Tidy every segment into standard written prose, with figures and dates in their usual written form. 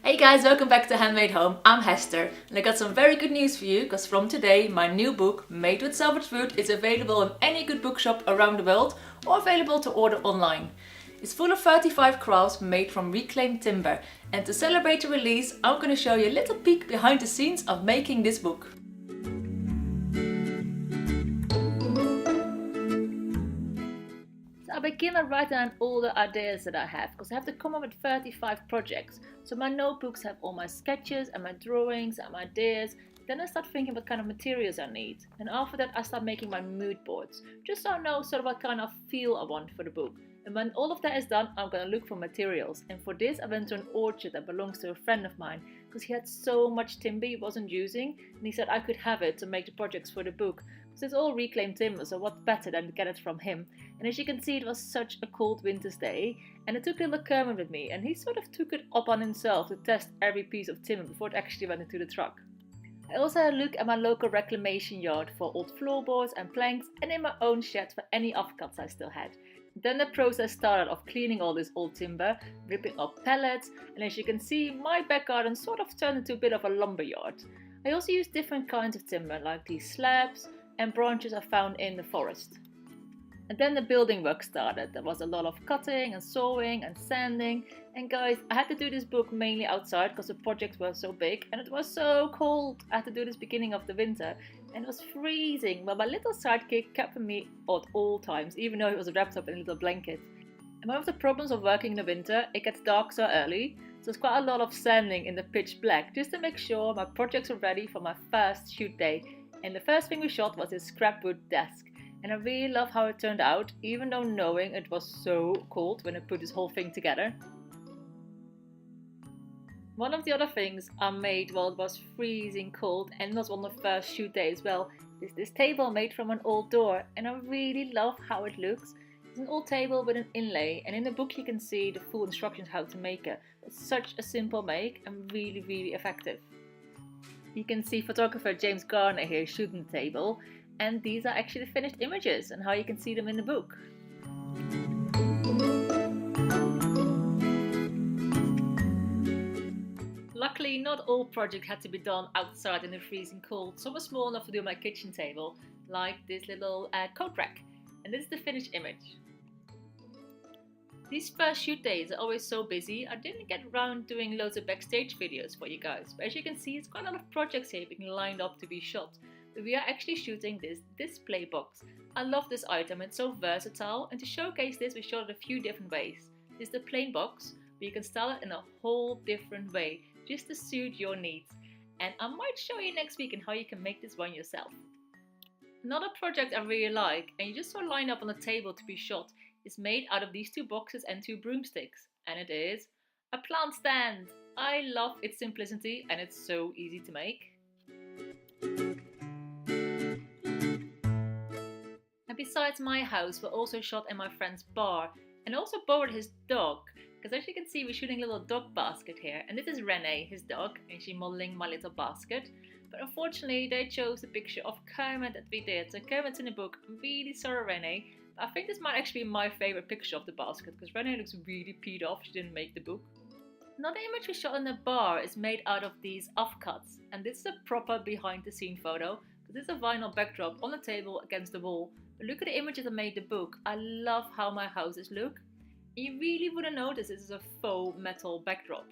Hey guys, welcome back to Handmade Home. I'm Hester and I got some very good news for you because from today my new book, Made with Salvaged Wood, is available in any good bookshop around the world or available to order online. It's full of 35 crafts made from reclaimed timber, and to celebrate the release I'm going to show you a little peek behind the scenes of making this book. I begin to write down all the ideas that I have because I have to come up with 35 projects. So my notebooks have all my sketches and my drawings and my ideas. Then I start thinking what kind of materials I need. And after that I start making my mood boards, just so I know sort of what kind of feel I want for the book. And when all of that is done, I'm going to look for materials. And for this I went to an orchard that belongs to a friend of mine because he had so much timber he wasn't using. And he said I could have it to make the projects for the book. Because it's all reclaimed timber, so what better than to get it from him. And as you can see, it was such a cold winter's day. And I took little Kermit with me, and he sort of took it up on himself to test every piece of timber before it actually went into the truck. I also had a look at my local reclamation yard for old floorboards and planks, and in my own shed for any offcuts I still had. Then the process started of cleaning all this old timber, ripping up pallets, and as you can see, my back garden sort of turned into a bit of a lumber yard. I also used different kinds of timber, like these slabs and branches I found in the forest. And then the building work started. There was a lot of cutting and sawing and sanding. And guys, I had to do this book mainly outside because the projects were so big and it was so cold. I had to do this beginning of the winter and it was freezing, but my little sidekick kept with me at all times, even though he was wrapped up in a little blanket. And one of the problems of working in the winter, it gets dark so early, so there's quite a lot of sanding in the pitch black just to make sure my projects were ready for my first shoot day. And the first thing we shot was this scrap wood desk. And I really love how it turned out, even though knowing it was so cold when I put this whole thing together. One of the other things I made while it was freezing cold, and it was on the first shoot day as well, is this table made from an old door. And I really love how it looks. It's an old table with an inlay, and in the book you can see the full instructions how to make it. It's such a simple make and really effective. You can see photographer James Gardiner here shooting the table, and these are actually the finished images and how you can see them in the book. Luckily, not all projects had to be done outside in the freezing cold. Some were small enough to do on my kitchen table, like this little coat rack, and this is the finished image. These first shoot days are always so busy, I didn't get around doing loads of backstage videos for you guys. But as you can see, it's quite a lot of projects here being lined up to be shot. But we are actually shooting this display box. I love this item, it's so versatile, and to showcase this we shot it a few different ways. This is the plain box, but you can style it in a whole different way, just to suit your needs. And I might show you next week on how you can make this one yourself. Another project I really like, and you just saw lined up on the table to be shot, is made out of these two boxes and two broomsticks, and it is a plant stand. I love its simplicity and it's so easy to make. And besides my house, we're also shot in my friend's bar, and also borrowed his dog, because as you can see we're shooting a little dog basket here, and this is Renee, his dog, and she's modeling my little basket. But unfortunately they chose the picture of Kermit that we did, so Kermit's in the book. I'm really sorry Renee. I think this might actually be my favourite picture of the basket because Renee looks really peed off she didn't make the book. Another image we shot in the bar is made out of these offcuts, and this is a proper behind the scene photo because this is a vinyl backdrop on the table against the wall. But look at the images that made the book. I love how my houses look. You really wouldn't notice this is a faux metal backdrop.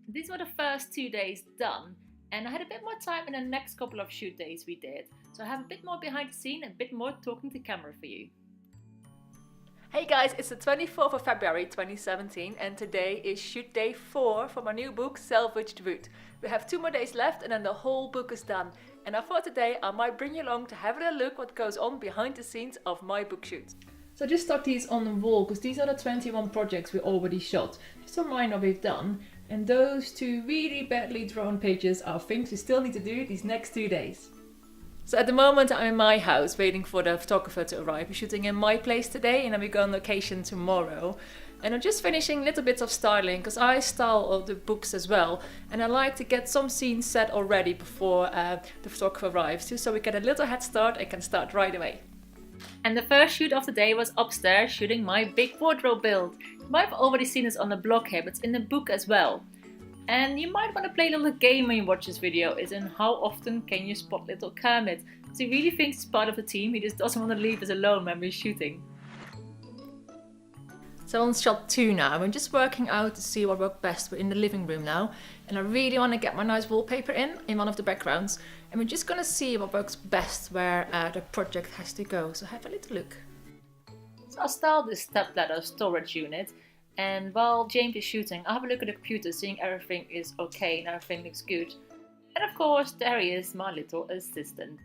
These were the first 2 days done, and I had a bit more time in the next couple of shoot days we did. So I have a bit more behind the scene and a bit more talking to camera for you. Hey guys, it's the 24th of February 2017 and today is shoot day 4 for my new book Salvaged Wood. We have 2 more days left and then the whole book is done. And I thought today I might bring you along to have a look what goes on behind the scenes of my book shoot. So I just stuck these on the wall because these are the 21 projects we already shot. Just a reminder we've done. And those 2 really badly drawn pages are things we still need to do these next 2 days. So at the moment I'm in my house waiting for the photographer to arrive. We're shooting in my place today and then we go on location tomorrow. And I'm just finishing little bits of styling because I style all the books as well. And I like to get some scenes set already before the photographer arrives too, so we get a little head start and can start right away. And the first shoot of the day was upstairs shooting my big wardrobe build. You might have already seen this on the blog here, but it's in the book as well. And you might want to play a little game when you watch this video, is in how often can you spot little Kermit. Because he really thinks he's part of the team, he just doesn't want to leave us alone when we're shooting. So on shot 2 now, we're just working out to see what worked best. We're in the living room now, and I really want to get my nice wallpaper in one of the backgrounds. And we're just going to see what works best where the project has to go. So have a little look. So I styled this step ladder storage unit, and while James is shooting, I have a look at the computer, seeing everything is okay and everything looks good. And of course, there he is, my little assistant.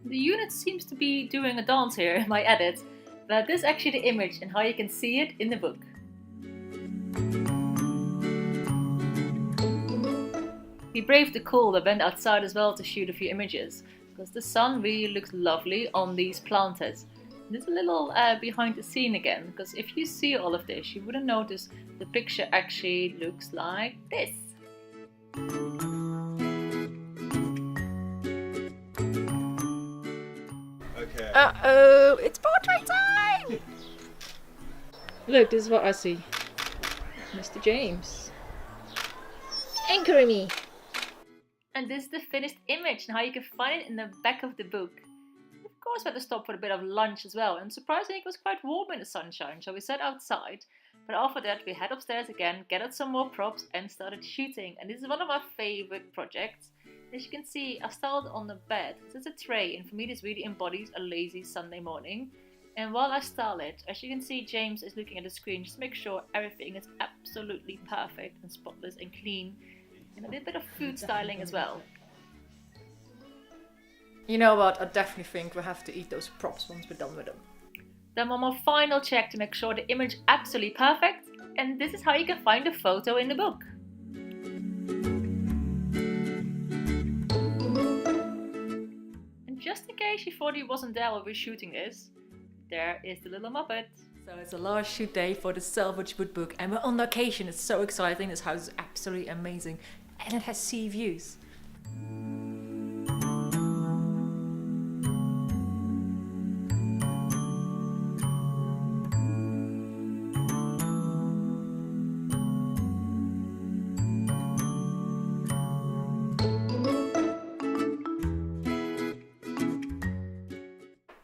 The unit seems to be doing a dance here in my edit, but this is actually the image and how you can see it in the book. We braved the cold and went outside as well to shoot a few images, because the sun really looks lovely on these planters. There's a little behind the scene again, because if you see all of this, you wouldn't notice the picture actually looks like this. Okay. Uh-oh, it's portrait time! Look, this is what I see. Mr. James. Anchor me! And this is the finished image and how you can find it in the back of the book. Of course, we had to stop for a bit of lunch as well, and surprisingly it was quite warm in the sunshine, so we sat outside. But after that we head upstairs again, gathered some more props and started shooting. And this is one of my favorite projects. As you can see, I styled on the bed. This is a tray, and for me this really embodies a lazy Sunday morning. And while I style it, as you can see, James is looking at the screen just to make sure everything is absolutely perfect and spotless and clean. And a little bit of food styling as well. You know what, I definitely think we have to eat those props once we're done with them. Then one more final check to make sure the image is absolutely perfect. And this is how you can find the photo in the book. And just in case you thought he wasn't there while we were shooting this, there is the little Muppet. So it's the last shoot day for the Salvaged Wood book, and we're on location. It's so exciting. This house is absolutely amazing, and it has sea views.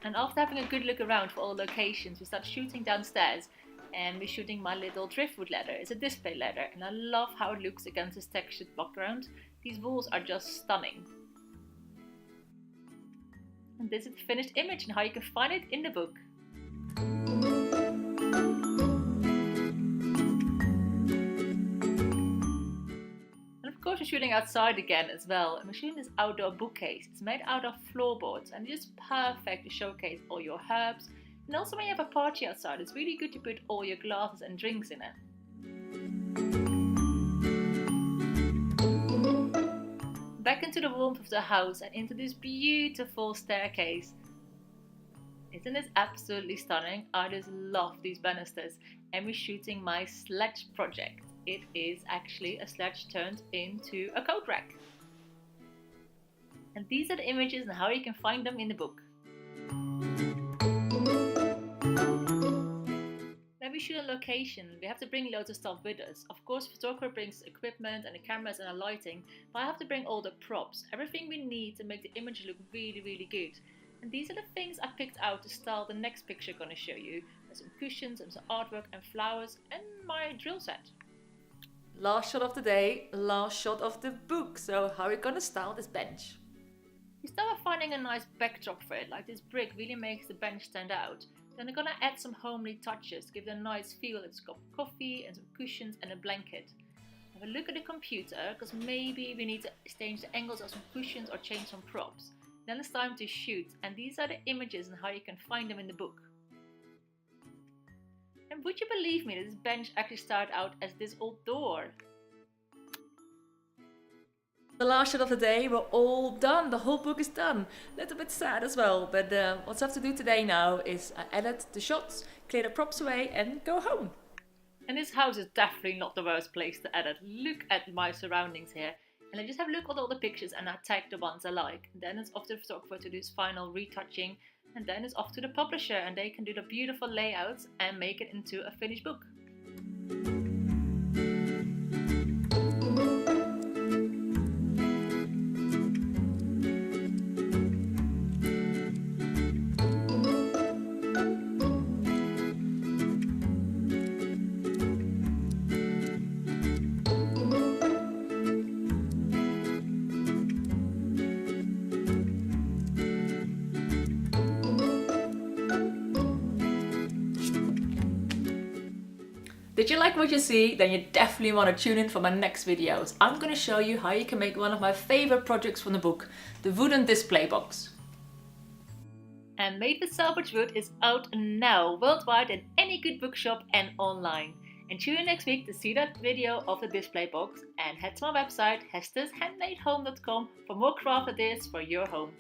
And after having a good look around for all the locations, we start shooting downstairs, and we're shooting my little driftwood ladder. It's a display ladder, and I love how it looks against this textured background. These walls are just stunning. And this is the finished image and how you can find it in the book. Of course, we're shooting outside again as well, and we're shooting this outdoor bookcase. It's made out of floorboards and it's just perfect to showcase all your herbs. And also when you have a party outside, it's really good to put all your glasses and drinks in it. Back into the warmth of the house and into this beautiful staircase. Isn't this absolutely stunning? I just love these banisters. And we're shooting my sledge project. It is actually a sledge turned into a coat rack. And these are the images and how you can find them in the book. When we shoot a location, we have to bring loads of stuff with us. Of course, the photographer brings equipment and the cameras and the lighting, but I have to bring all the props, everything we need to make the image look really, really good. And these are the things I picked out to style the next picture I'm going to show you. There's some cushions and some artwork and flowers and my drill set. Last shot of the day, last shot of the book. So how are we gonna style this bench? We start by finding a nice backdrop for it, like this brick really makes the bench stand out. Then I'm gonna add some homely touches, give it a nice feel. It's got coffee and some cushions and a blanket. Have a look at the computer, because maybe we need to change the angles of some cushions or change some props. Then it's time to shoot, and these are the images and how you can find them in the book. And would you believe me that this bench actually started out as this old door? The last shot of the day, we're all done. The whole book is done. A little bit sad as well, but what I have to do today now is edit the shots, clear the props away and go home. And this house is definitely not the worst place to edit. Look at my surroundings here. And I just have a look at all the pictures and I tag the ones I like. And then it's up to the photographer to do his final retouching, and then it's off to the publisher and they can do the beautiful layouts and make it into a finished book. Did you like what you see? Then you definitely want to tune in for my next videos. I'm going to show you how you can make one of my favorite projects from the book, the wooden display box. And Made with Salvaged Wood is out now, worldwide in any good bookshop and online. And tune in next week to see that video of the display box, and head to my website hestershandmadehome.com for more craft ideas for your home.